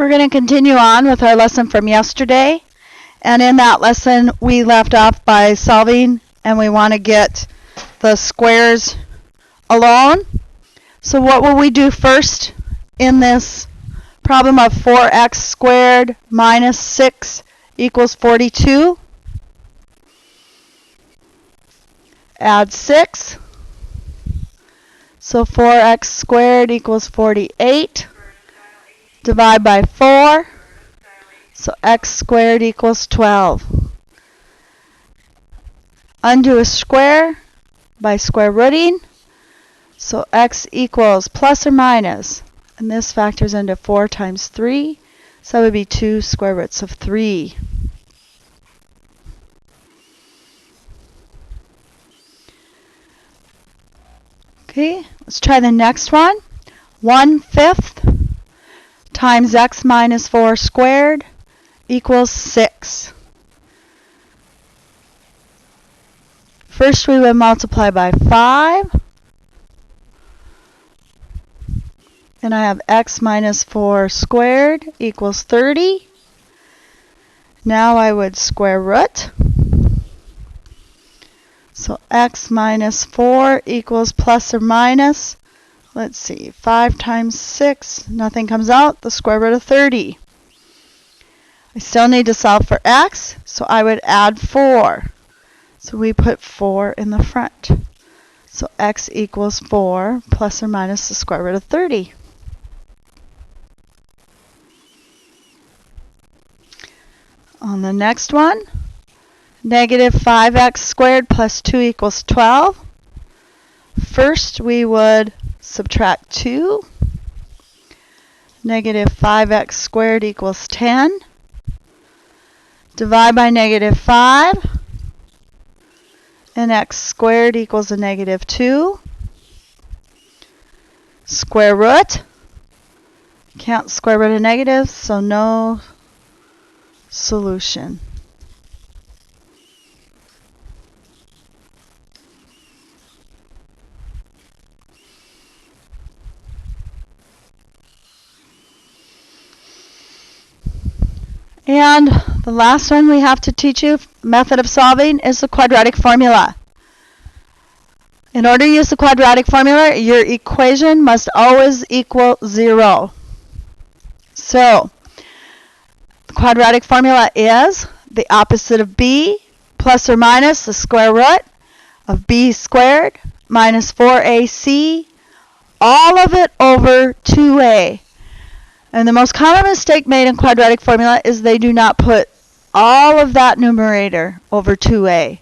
We're going to continue on with our lesson from yesterday. And in that lesson, we left off by solving, and we want to get the squares alone. So what will we do first in this problem of 4x squared minus 6 equals 42? Add 6. So 4x squared equals 48. Divide by 4. So x squared equals 12. Undo a square by square rooting. So x equals plus or minus, and this factors into 4 times 3. So that would be 2 square roots of 3. Okay, let's try the next one. 1/5 times x minus 4 squared equals 6. First we would multiply by 5. And I have x minus 4 squared equals 30. Now I would square root. So x minus 4 equals plus or minus, let's see, 5 times 6, nothing comes out, the square root of 30. I still need to solve for x, so I would add 4. So we put 4 in the front. So x equals 4 plus or minus the square root of 30. On the next one, negative 5x squared plus 2 equals 12. First we would subtract 2. Negative 5x squared equals 10. Divide by negative 5. And x squared equals a negative 2. Square root. Can't square root a negative, so no solution. And the last one we have to teach you, method of solving, is the quadratic formula. In order to use the quadratic formula, your equation must always equal 0. So, the quadratic formula is the opposite of b plus or minus the square root of b squared minus 4ac, all of it over 2a. And the most common mistake made in quadratic formula is they do not put all of that numerator over 2a.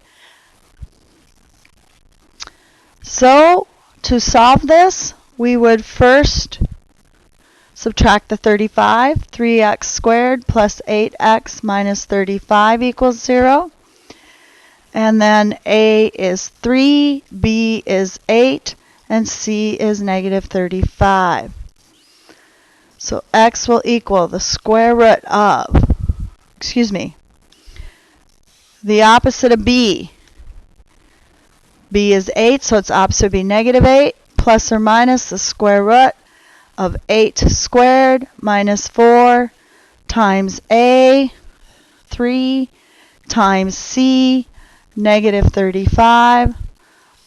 So, to solve this, we would first subtract the 35. 3x squared plus 8x minus 35 equals 0. And then a is 3, b is 8, and c is negative 35. So x will equal the square root of, the opposite of b. b is 8, so its opposite would be negative 8, plus or minus the square root of 8 squared minus 4 times a, 3, times c, negative 35,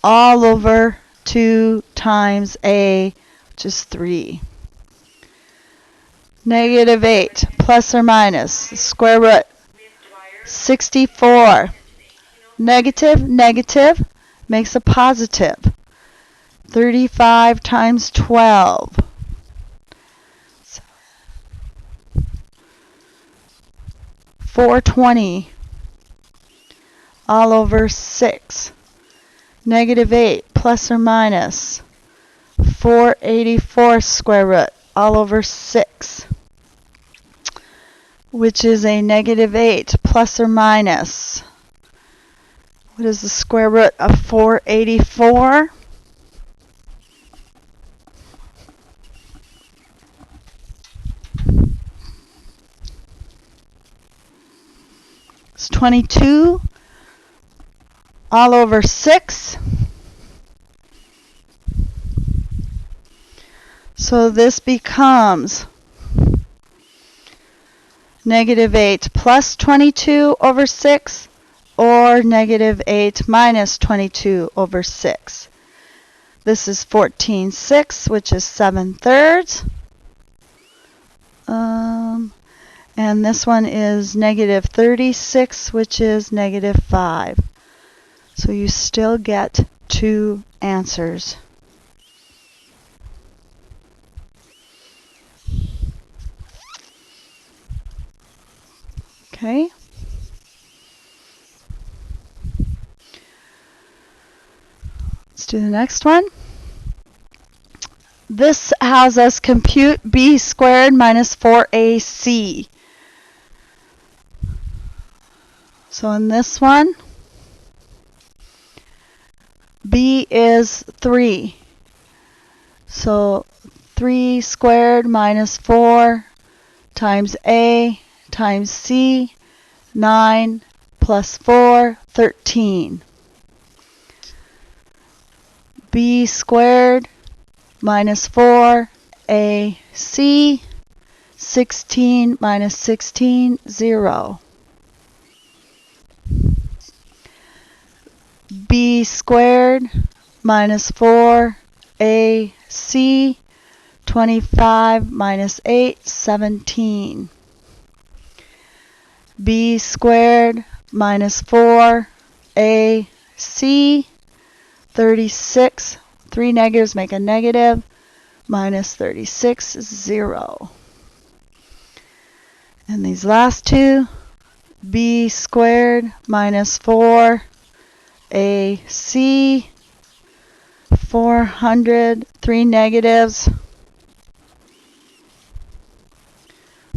all over 2 times a, which is 3. Negative 8 plus or minus the square root 64. Negative, negative makes a positive. 35 times 12. 420 all over 6. Negative 8 plus or minus 484 square root all over 6, which is a negative 8 plus or minus, what is the square root of 484? It's 22 all over 6. So this becomes negative 8 plus 22 over 6, or negative 8 minus 22 over 6. This is 14/6, which is 7/3. And this one is negative 36, which is negative 5. So you still get 2 answers. Okay. Let's do the next one. This has us compute b squared minus 4ac. So in this one, b is 3. So 3 squared minus 4 times a times c, 9 plus 4, 13. b squared minus 4 ac, 16 minus 16, 0. b squared minus 4 ac, 25 minus 8, 17. b squared minus 4 ac, 36, 3 negatives make a negative, minus 36 is 0. And these last two, b squared minus 4 ac, 400, 3 negatives,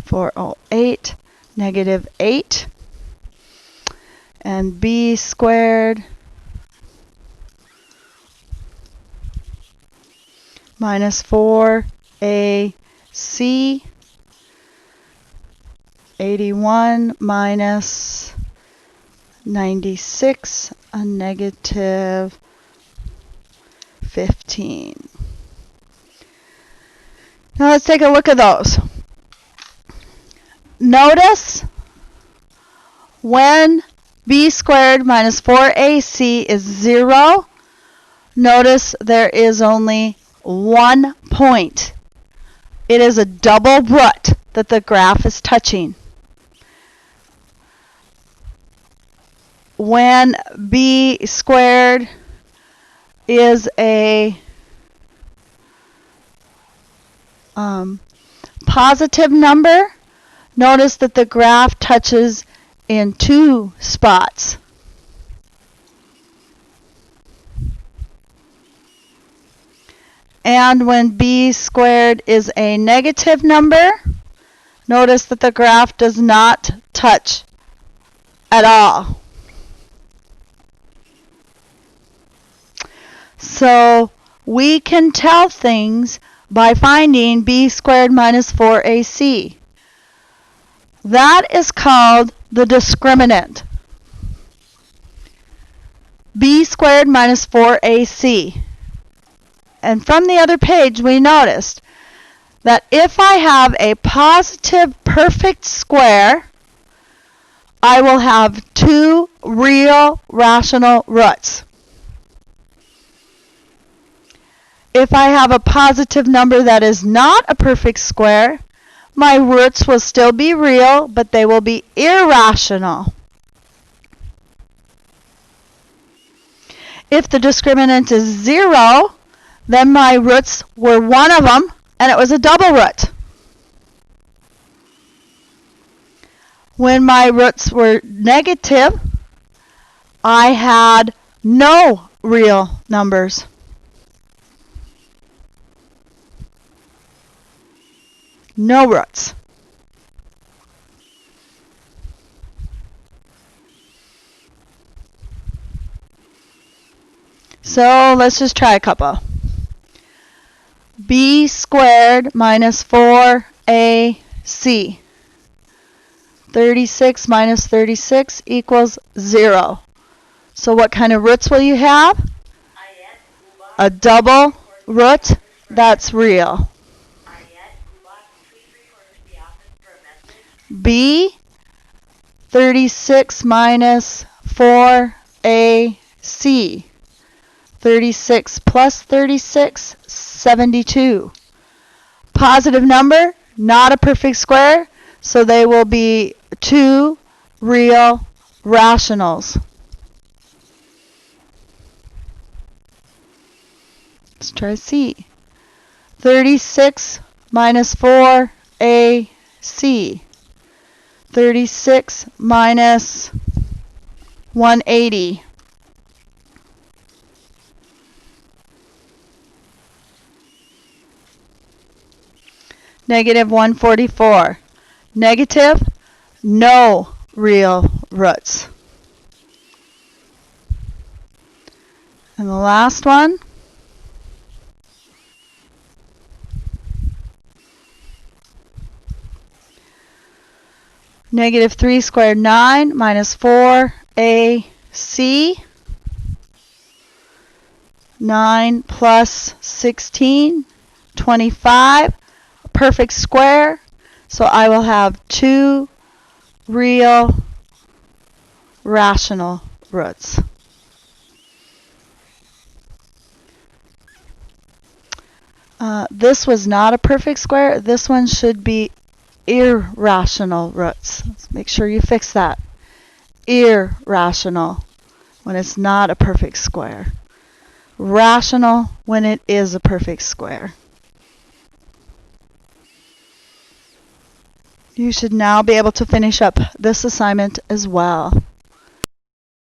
408, negative 8, and b squared minus 4 ac, 81 minus 96, a negative 15. Now let's take a look at those. Notice when b squared minus 4ac is 0, notice there is only 1 point. It is a double root that the graph is touching. When b squared is a positive number, notice that the graph touches in 2 spots. And when b squared is a negative number, notice that the graph does not touch at all. So we can tell things by finding b squared minus 4ac. That is called the discriminant. b squared minus 4ac. And from the other page, we noticed that if I have a positive perfect square, I will have 2 real rational roots. If I have a positive number that is not a perfect square, my roots will still be real, but they will be irrational. If the discriminant is 0, then my roots were one of them, and it was a double root. When my roots were negative, I had no real numbers. No roots. So let's just try a couple. b squared minus 4ac. 36 minus 36 equals 0. So what kind of roots will you have? A double root that's real. B, 36 minus 4AC. 36 plus 36, 72. Positive number, not a perfect square, so they will be two real rationals. Let's try C. 36 minus 4AC. 36 minus 180. Negative 144. Negative, no real roots. And the last one, negative 3 squared 9 minus 4AC. 9 plus 16, 25. Perfect square. So I will have two real rational roots. This was not a perfect square. This one should be irrational roots. Let's make sure you fix that. Irrational when it's not a perfect square. Rational when it is a perfect square. You should now be able to finish up this assignment as well.